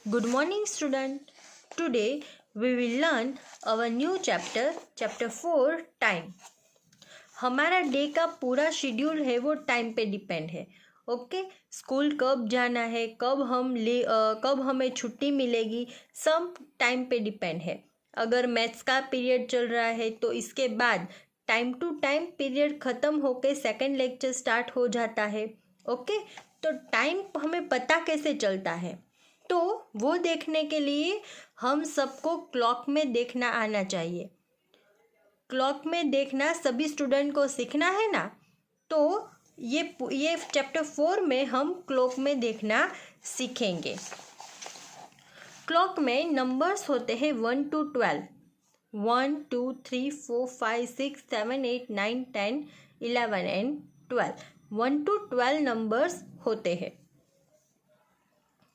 Good morning, student. Today we will learn our new chapter, chapter 4, time. हमारा day का पूरा schedule है वो टाइम पे डिपेंड है. ओके, स्कूल कब जाना है, कब हमें छुट्टी मिलेगी, सब टाइम पे डिपेंड है. अगर मैथ्स का पीरियड चल रहा है तो इसके बाद टाइम टू टाइम पीरियड ख़त्म होके सेकेंड लेक्चर स्टार्ट हो जाता है. ओके, तो टाइम हमें पता कैसे चलता है, तो वो देखने के लिए हम सबको क्लॉक में देखना आना चाहिए. क्लॉक में देखना सभी स्टूडेंट को सीखना है ना, तो ये चैप्टर 4 में हम क्लॉक में देखना सीखेंगे. क्लॉक में नंबर्स होते हैं 1 to 12. 1 2 3 4 5 6 7 8 9 10 11 and 12. 1 to 12 नंबर्स होते हैं.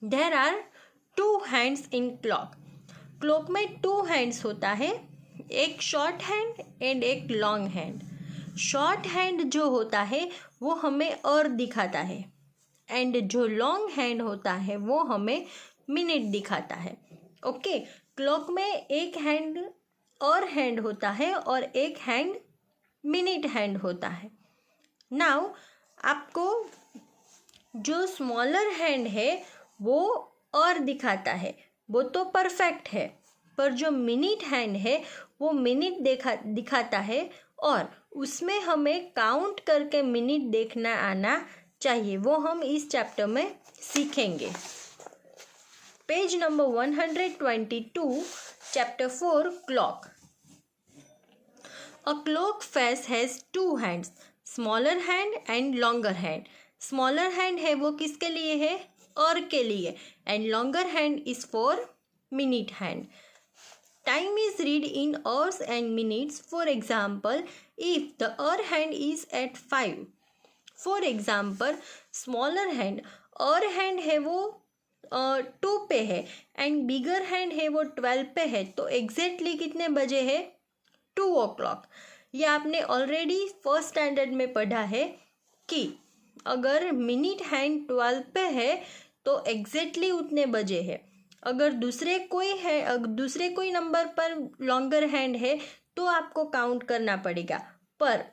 There are 2 hands in clock. Clock में 2 hands होता है, एक शॉर्ट हैंड एंड एक लॉन्ग हैंड. शॉर्ट हैंड जो होता है वो हमें और दिखाता है, एंड जो लॉन्ग हैंड होता है वो हमें मिनट दिखाता है. ओके, क्लॉक में एक हैंड और हैंड होता है और एक हैंड मिनट हैंड होता है. नाउ आपको जो स्मॉलर हैंड है वो और दिखाता है, वो तो परफेक्ट है, पर जो मिनट हैंड है वो मिनट दिखाता है और उसमें हमें काउंट करके मिनट देखना आना चाहिए. वो हम इस चैप्टर में सीखेंगे. Page number 122, chapter 4, clock. A clock face has 2 hands, smaller hand and longer hand. Smaller hand है वो किसके लिए है, और के लिए, and longer hand is for minute hand. Time is read in hours and minutes. For example, if the hour hand is at 5. For example, smaller hand, hour hand है वो 2 पे है एंड बिगर हैंड है वो 12 पे है, तो exactly कितने बजे है, 2 o'clock. ये आपने ऑलरेडी फर्स्ट स्टैंडर्ड में पढ़ा है कि अगर मिनट हैंड 12 पे है तो एग्जैक्टली उतने बजे है. अगर दूसरे कोई नंबर पर लॉन्गर हैंड है तो आपको काउंट करना पड़ेगा, पर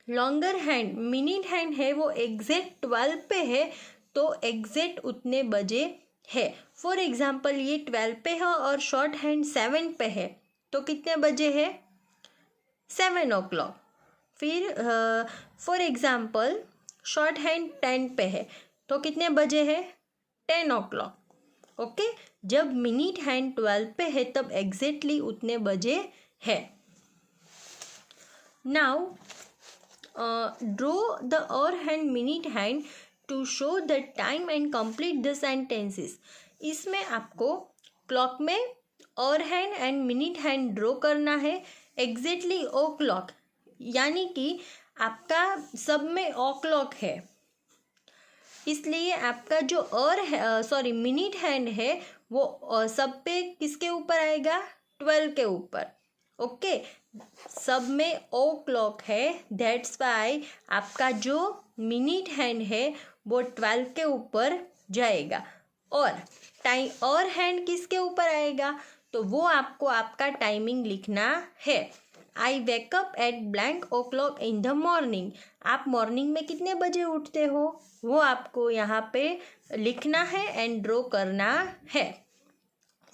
लॉन्गर हैंड मिनट हैंड है वो एग्जैक्ट 12 पे है तो एग्जैक्ट उतने बजे है. फॉर एग्जाम्पल ये 12 पे है और शॉर्ट हैंड 7 पे है, तो कितने बजे है, 7 o'clock. फिर फॉर एग्जाम्पल शॉर्ट हैंड 10 पे है तो कितने बजे है, 10 o'clock. ओके, जब मिनट हैंड 12 पे है तब एग्जैक्टली उतने बजे है. Now draw the hour hand minute hand to show the time and complete the sentences. इसमें आपको क्लॉक में hour hand and minute hand draw करना है एग्जैक्टली ओ क्लॉक, यानी कि आपका सब में ओ क्लॉक है, इसलिए आपका जो मिनट हैंड है वो सब पे किसके ऊपर आएगा, 12 के ऊपर. ओके, सब में ओ क्लॉक है, दैट्स वाई आपका जो मिनट हैंड है वो 12 के ऊपर जाएगा. और टाइम और हैंड किसके ऊपर आएगा, तो वो आपको आपका टाइमिंग लिखना है. I wake up at blank o'clock in the morning. आप मॉर्निंग में कितने बजे उठते हो वो आपको यहाँ पे लिखना है एंड ड्रॉ करना है.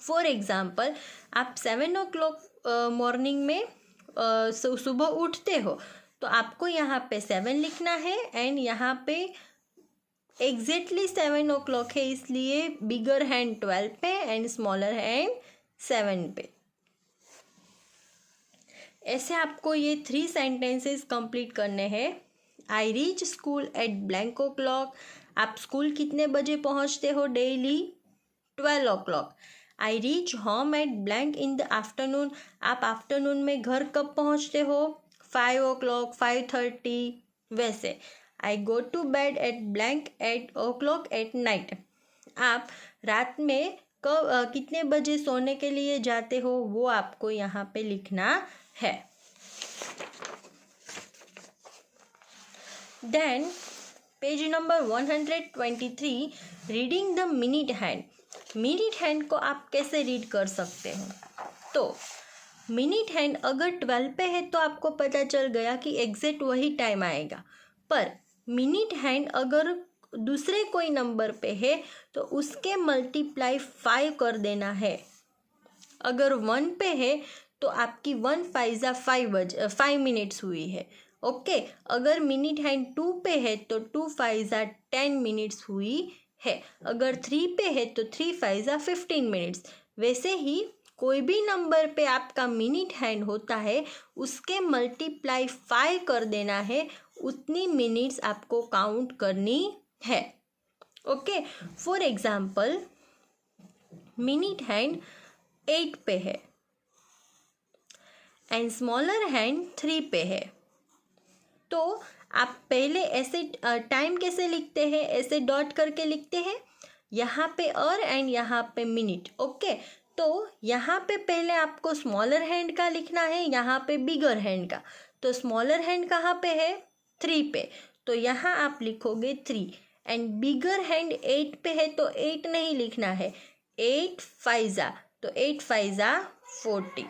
फॉर एग्ज़ाम्पल आप 7 o'clock मॉर्निंग में सुबह उठते हो तो आपको यहाँ पे 7 लिखना है एंड यहाँ पे एग्जैक्टली 7 o'clock है, इसलिए बिगर हैंड 12 पे एंड स्मॉलर हैंड 7 पे. ऐसे आपको ये 3 सेंटेंसेस कंप्लीट करने हैं. I reach school at blank o'clock. आप स्कूल कितने बजे पहुँचते हो daily, 12 o'clock. I reach home at blank in the afternoon. आप आफ्टरनून में घर कब पहुँचते हो, 5 o'clock 5:30. वैसे I go to bed at blank eight o'clock at night. आप रात में कितने बजे सोने के लिए जाते हो वो आपको यहाँ पे लिखना है. Then page number 123, reading the minute hand. Minute hand को आप कैसे रीड कर सकते हो? तो मिनट हैंड अगर 12 पे है तो आपको पता चल गया कि एग्जैक्ट वही टाइम आएगा, पर मिनट हैंड अगर दूसरे कोई नंबर पे है तो उसके मल्टीप्लाई 5 कर देना है। अगर 1 पे है तो आपकी 1 5 5 मिनट्स हुई है। ओके, अगर मिनट हैंड 2 पे है तो 2 5 10 मिनट्स हुई है। अगर 3 पे है तो 3 5 15 मिनट्स। वैसे ही कोई भी नंबर पे आपका मिनट हैंड होता है उसके मल्टीप्लाई 5 कर देना है, उतनी मिनट्स आपको काउंट करनी है। Okay, for example minute hand 8 पे है एंड स्मॉलर हैंड 3 पे है, तो आप पहले ऐसे टाइम कैसे लिखते हैं? ऐसे डॉट करके लिखते हैं, यहाँ पे और एंड यहाँ पे मिनट। ओके, तो यहाँ पे पहले आपको स्मॉलर हैंड का लिखना है, यहाँ पे बिगर हैंड का। तो स्मॉलर हैंड कहाँ पे है? 3 पे, तो यहाँ आप लिखोगे 3 एंड बिगर हैंड 8 पे है तो 8 नहीं लिखना है, 8 5 तो 8 5 40।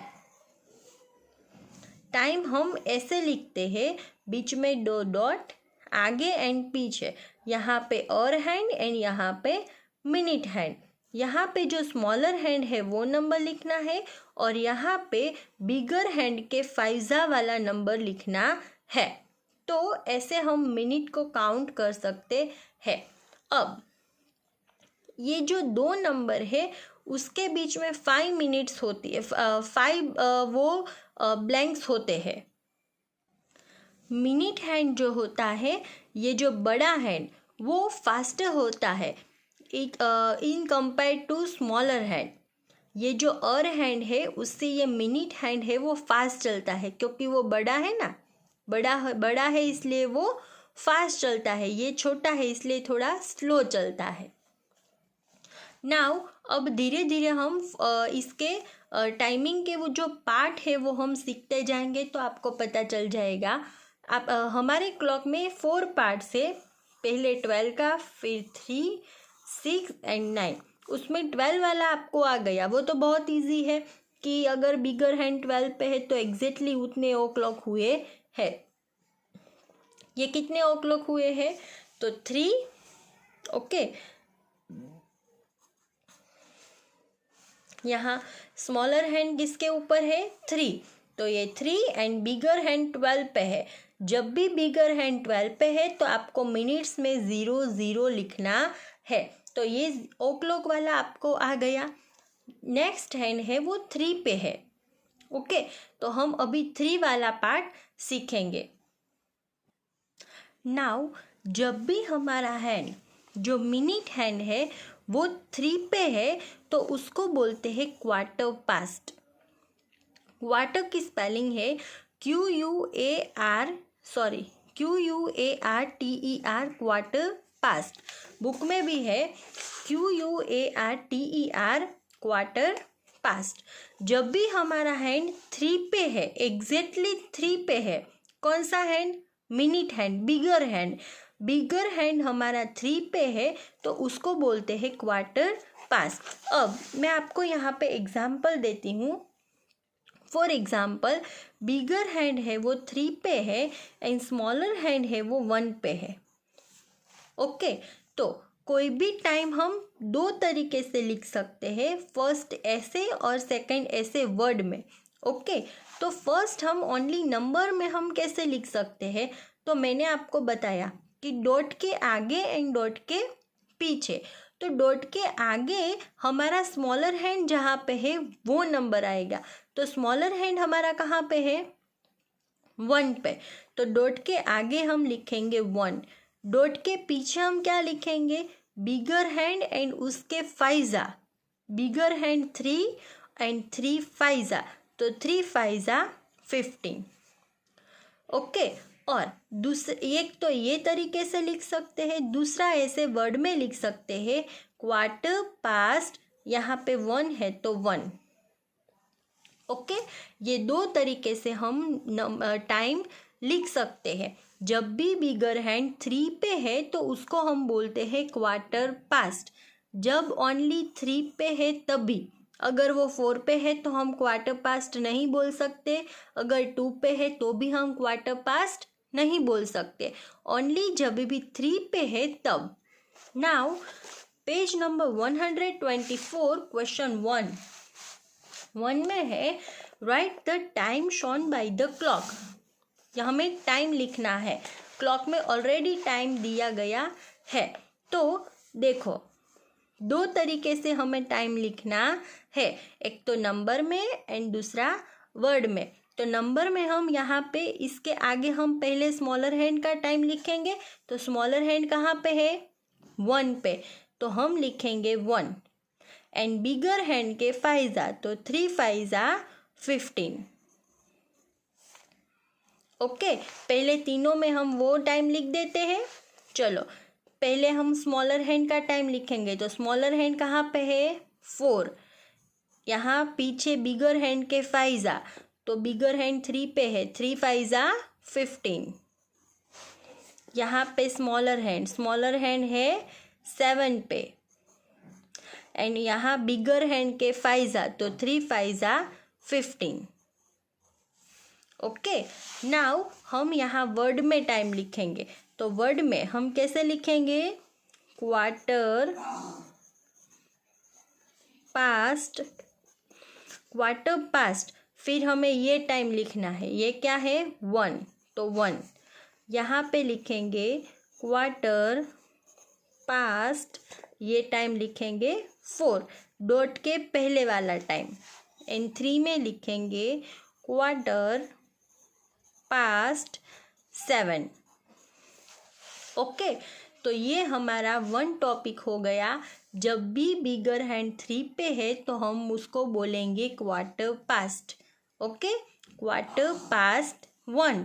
टाइम हम ऐसे लिखते हैं, बीच में 2 डॉट, आगे एंड पीछे, यहाँ पे और हैंड एंड यहाँ पे मिनट हैंड। यहाँ पे जो स्मॉलर हैंड है वो नंबर लिखना है और यहाँ पे बिगर हैंड के 5 वाला नंबर लिखना है। तो ऐसे हम मिनट को काउंट कर सकते हैं। अब ये जो 2 नंबर है उसके बीच में 5 मिनट्स होती है, 5 वो ब्लैंक्स होते हैं। मिनट हैंड जो होता है, ये जो बड़ा हैंड वो फास्टर होता है in compare to smaller hand. ये जो और हैंड है उससे ये मिनट हैंड है वो फास्ट चलता है, क्योंकि वो बड़ा है ना, बड़ा है इसलिए वो फास्ट चलता है। ये छोटा है इसलिए थोड़ा स्लो चलता है। नाउ अब धीरे धीरे हम इसके टाइमिंग के वो जो पार्ट है वो हम सीखते जाएंगे, तो आपको पता चल जाएगा। आप हमारे क्लॉक में 4 पार्ट्स है, पहले 12 का, फिर 3 6 एंड 9। उसमें 12 वाला आपको आ गया, वो तो बहुत इजी है कि अगर बिगर हैंड 12 पे है तो एग्जैक्टली उतने ओ क्लॉक हुए है। ये कितने ओ क्लॉक हुए हैं? तो 3। ओके, यहाँ स्मॉलर हैंड किसके ऊपर है? 3, तो ये 3 एंड बिगर हैंड 12 पे है। जब भी बिगर हैंड 12 पे है तो आपको मिनट्स में 0 0 लिखना है। तो ये ओ क्लॉक वाला आपको आ गया। नेक्स्ट हैंड है वो 3 पे है। ओके, तो हम अभी 3 वाला पार्ट सीखेंगे। नाउ जब भी हमारा हैंड जो मिनट हैंड है वो 3 पे है तो उसको बोलते हैं क्वार्टर पास्ट। क्वार्टर की स्पेलिंग है QUARTER, क्वार्टर पास्ट। बुक में भी है QUARTER, क्वार्टर पास्ट। जब भी हमारा हैंड 3 पे है, एग्जैक्टली 3 पे है, कौन सा हैंड? मिनट हैंड, बिगर हैंड। बिगर हैंड हमारा 3 पे है तो उसको बोलते हैं क्वार्टर पास्ट। अब मैं आपको यहाँ पे एग्जाम्पल देती हूँ। फॉर एग्जाम्पल बिगर हैंड है वो 3 पे है एंड स्मॉलर हैंड है वो 1 पे है। ओके, तो कोई भी टाइम हम 2 तरीके से लिख सकते हैं, फर्स्ट ऐसे और सेकंड ऐसे वर्ड में। ओके, तो फर्स्ट हम ओनली नंबर में हम कैसे लिख सकते हैं, तो मैंने आपको बताया कि डॉट के आगे एंड डॉट के पीछे। तो डॉट के आगे हमारा स्मॉलर हैंड जहाँ पे है वो नंबर आएगा, तो स्मॉलर हैंड हमारा कहाँ पे है? 1 पे, तो डॉट के आगे हम लिखेंगे 1। डॉट के पीछे हम क्या लिखेंगे? बिगर हैंड एंड उसके 5 बिगर हैंड 3 एंड 3 5 तो 3 5 15। ओके, और एक तो ये तरीके से लिख सकते हैं, दूसरा ऐसे वर्ड में लिख सकते हैं क्वार्टर पास्ट, यहाँ पे 1 है तो 1। ओके, ये 2 तरीके से हम टाइम लिख सकते हैं। जब भी बिगर हैंड 3 पे है तो उसको हम बोलते हैं क्वार्टर पास्ट। जब ओनली 3 पे है तभी। अगर वो 4 पे है तो हम क्वार्टर पास्ट नहीं बोल सकते, अगर 2 पे है तो भी हम क्वार्टर पास्ट नहीं बोल सकते, ओनली जब भी 3 पे है तब। नाउ पेज नंबर 124 क्वेश्चन 1 में है right the time shown by the clock. यहाँ हमें टाइम लिखना है, क्लॉक में ऑलरेडी टाइम दिया गया है। तो देखो 2 तरीके से हमें टाइम लिखना है, एक तो नंबर में एंड दूसरा वर्ड में। तो नंबर में हम यहाँ पे इसके आगे हम पहले स्मॉलर हैंड का टाइम लिखेंगे, तो स्मॉलर हैंड कहाँ पे है 1 पे, तो हम लिखेंगे 1 एंड बिगर हैंड के 5 तो 3 5 15। ओके, पहले तीनों में हम वो टाइम लिख देते हैं। चलो पहले हम स्मॉलर हैंड का टाइम लिखेंगे, तो स्मॉलर हैंड कहाँ पे है 4, यहाँ पीछे बिगर हैंड के 5 तो बिगर हैंड 3 पे है, 3 5 15। यहाँ पे स्मॉलर हैंड है 7 पे एंड यहाँ बिगर हैंड के 5 तो 3 5 15। ओके, नाउ हम यहाँ वर्ड में टाइम लिखेंगे, तो वर्ड में हम कैसे लिखेंगे क्वार्टर पास्ट, फिर हमें ये टाइम लिखना है, ये क्या है 1, तो 1 यहाँ पे लिखेंगे क्वार्टर पास्ट, ये टाइम लिखेंगे 4 डॉट के पहले वाला टाइम एंड 3 में लिखेंगे क्वार्टर पास्ट 7। ओके, तो ये हमारा 1 टॉपिक हो गया। जब भी बिगर हैंड 3 पे है तो हम उसको बोलेंगे quarter past. Okay, quarter past 1,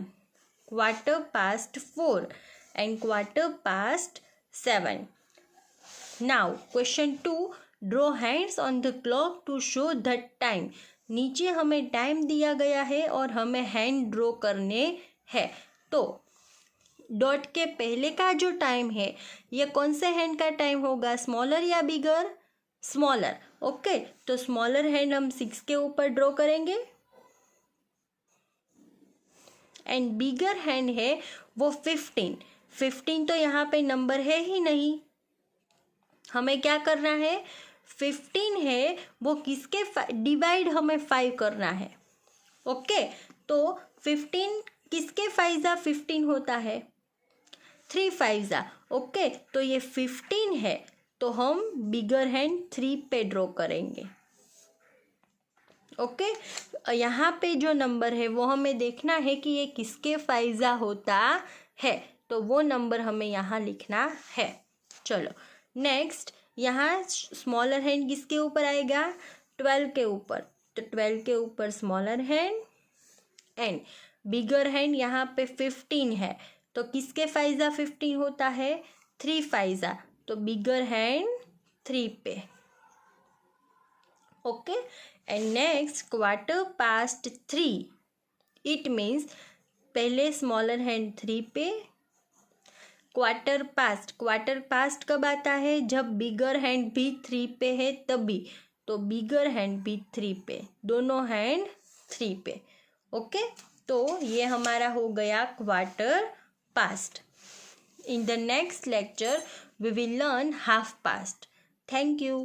quarter past 4 and quarter past 7। Now question 2, draw hands on the clock to show the time. नीचे हमें टाइम दिया गया है और हमें हैंड ड्रॉ करने हैं। तो डॉट के पहले का जो टाइम है ये कौन से हैंड का टाइम होगा, स्मॉलर या बिगर, स्मॉलर। ओके, तो स्मॉलर हैंड हम 6 के ऊपर ड्रॉ करेंगे एंड बिगर हैंड है वो 15 तो यहाँ पे नंबर है ही नहीं, हमें क्या करना है 15 है वो किसके डिवाइड हमें 5 करना है। ओके, तो 15 किसके 5 15 होता है 3 5 ओके, तो ये 15 है तो हम बिगर हैंड 3 पे ड्रॉ करेंगे। ओके, यहाँ पे जो नंबर है वो हमें देखना है कि ये किसके 5 होता है, तो वो नंबर हमें यहाँ लिखना है। चलो नेक्स्ट, यहाँ स्मॉलर हैंड किसके ऊपर आएगा 12 के ऊपर, तो 12 के ऊपर smaller hand and bigger hand यहाँ पे 15 है तो किसके 5 15 होता है 3 5 तो बिगर हैंड 3 पे। Okay, and next quarter past 3, it means पहले स्मॉलर हैंड 3 पे, क्वार्टर पास्ट कब आता है जब बिगर हैंड भी 3 पे है तभी, तो बिगर हैंड भी 3 पे, दोनों हैंड 3 पे। ओके, तो ये हमारा हो गया quarter past. In the next lecture we will learn half past. Thank you.